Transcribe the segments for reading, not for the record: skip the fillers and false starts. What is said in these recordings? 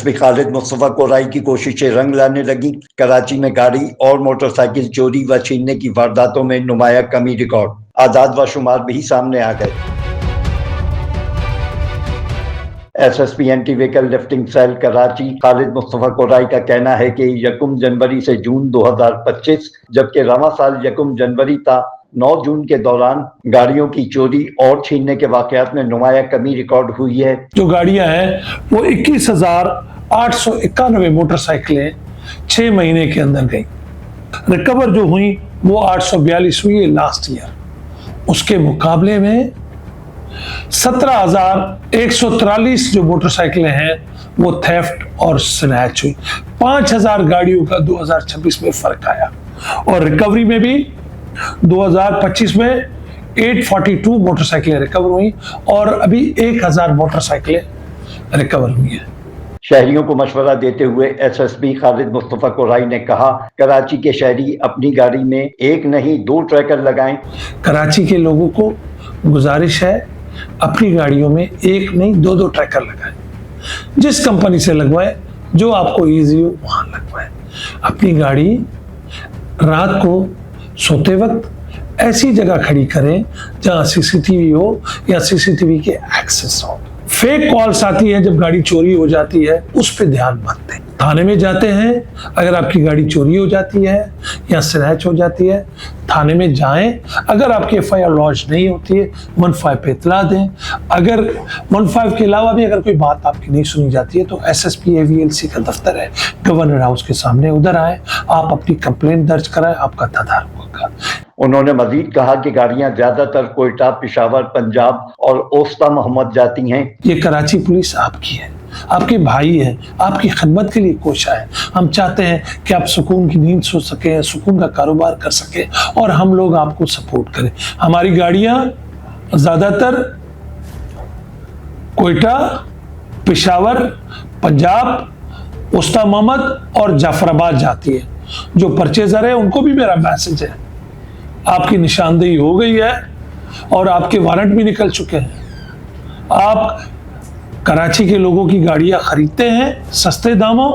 SSP خالد مصطفیٰ کورائی کی کوششیں رنگ لانے لگیں۔ کراچی میں گاڑی اور موٹر سائیکل چوری و چھیننے کی وارداتوں میں نمایاں کمی ریکارڈ، اعداد و شمار بھی سامنے آ گئے۔ SSP anti vehicle lifting cell Karachi Khalid Mustafa Korai کا کہنا ہے کہ 1 جنوری سے جون 2025 جبکہ رواں سال 1 جنوری تا 9 جون کے دوران گاڑیوں کی چوری اور چھیننے کے واقعات میں نمایاں کمی ریکارڈ ہوئی ہے۔ جو گاڑیاں ہیں وہ 21,891 موٹر سائیکلیں 6 مہینے کے اندر گئیں۔ ریکور جو ہوئی وہ 842 ہوئی ہے لاسٹ ایئر۔ اس کے مقابلے میں 17,143 جو موٹر سائیکلیں ہیں وہ تھیفٹ اور سنیچ ہوئی۔ 5,000 گاڑیوں کا 2026 میں فرق آیا، اور ریکوری میں بھی 2025 میں 842 موٹر سائیکلیں ریکور ہوئی اور ابھی 1,000 موٹر سائیکلیں ریکور ہوئی ہیں۔ شہریوں کو مشورہ دیتے ہوئے SSP خالد مصطفیٰ کورائی نے کہا، کراچی کے شہری اپنی گاڑی میں 1 نہیں 2 ٹریکر لگائیں۔ کراچی کے لوگوں کو گزارش ہے اپنی گاڑیوں میں 1 نہیں 2 ٹریکر لگائیں۔ جس کمپنی سے لگوائیں، جو آپ کو ایزی ہو وہاں لگوائیں۔ اپنی گاڑی رات کو سوتے وقت ایسی جگہ کھڑی کریں جہاں CCTV ہو یا CCTV کے ایکسس ہو۔ فیک کالز آتی ہیں جب گاڑی چوری ہو جاتی ہے، اس پہ دھیان مت دیں۔ تھانے میں جاتے ہیں، اگر آپ کی گاڑی چوری ہو جاتی ہے یا سنیچ ہو جاتی ہے، تھانے میں جائیں۔ اگر آپ کی FIR لانچ نہیں ہوتی ہے 15 پہ اطلاع دیں۔ اگر 15 کے علاوہ بھی اگر کوئی بات آپ کی نہیں سنی جاتی ہے تو SSP AVLC کا دفتر ہے گورنر ہاؤس کے سامنے، ادھر آئیں، آپ اپنی کمپلین درج کرائیں، آپ کا تدارک ہوگا۔ انہوں نے مزید کہا کہ گاڑیاں زیادہ تر کوئٹہ، پشاور، پنجاب اور اوسطا محمد جاتی ہیں۔ یہ کراچی پولیس آپ کی ہے، آپ کے بھائی ہیں، آپ کی خدمت کے لیے کوشاں ہے۔ ہم چاہتے ہیں کہ آپ سکون کی نیند سو سکیں، سکون کا کاروبار کر سکیں، اور ہم لوگ آپ کو سپورٹ کریں۔ ہماری گاڑیاں زیادہ تر کوئٹہ، پشاور، پنجاب، اوسطا محمد اور جعفر آباد جاتی ہے۔ جو پرچیزر ہے ان کو بھی میرا میسج ہے، آپ کی نشاندہی ہو گئی ہے اور آپ کے وارنٹ بھی نکل چکے ہیں۔ آپ کراچی کے لوگوں کی گاڑیاں خریدتے ہیں سستے داموں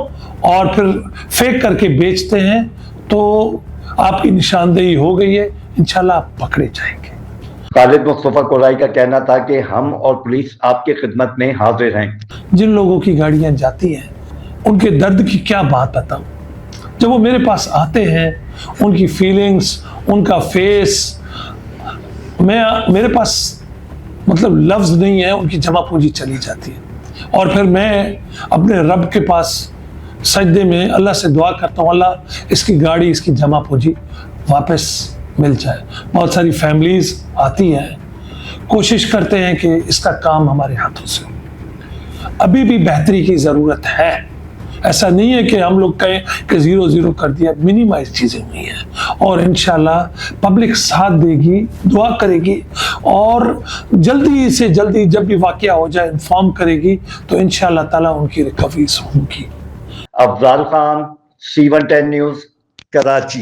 اور پھر فیک کر کے بیچتے ہیں، تو آپ کی نشاندہی ہو گئی ہے، انشاءاللہ آپ پکڑے جائیں گے۔ خالد مصطفیٰ کورائی کا کہنا تھا کہ ہم اور پولیس آپ کی خدمت میں حاضر ہیں۔ جن لوگوں کی گاڑیاں جاتی ہیں ان کے درد کی کیا بات بتاؤں۔ جب وہ میرے پاس آتے ہیں، ان کی فیلنگز، ان کا فیس، میرے پاس مطلب لفظ نہیں ہے، ان کی جمع پونجی چلی جاتی ہے۔ اور پھر میں اپنے رب کے پاس سجدے میں اللہ سے دعا کرتا ہوں، اللہ اس کی گاڑی، اس کی جمع پونجی واپس مل جائے۔ بہت ساری فیملیز آتی ہیں، کوشش کرتے ہیں کہ اس کا کام ہمارے ہاتھوں سے ہو۔ ابھی بھی بہتری کی ضرورت ہے، ایسا نہیں ہے کہ ہم لوگ کہیں کہ 0 کر دیا، منیمائز چیزیں ہوئی ہیں، اور انشاءاللہ پبلک ساتھ دے گی، دعا کرے گی، اور جلدی سے جلدی جب بھی واقعہ ہو جائے انفارم کرے گی، تو انشاءاللہ تعالیٰ ان کی ریکوریز ہوں گی۔ Afzal Khan, C110 news, Karachi.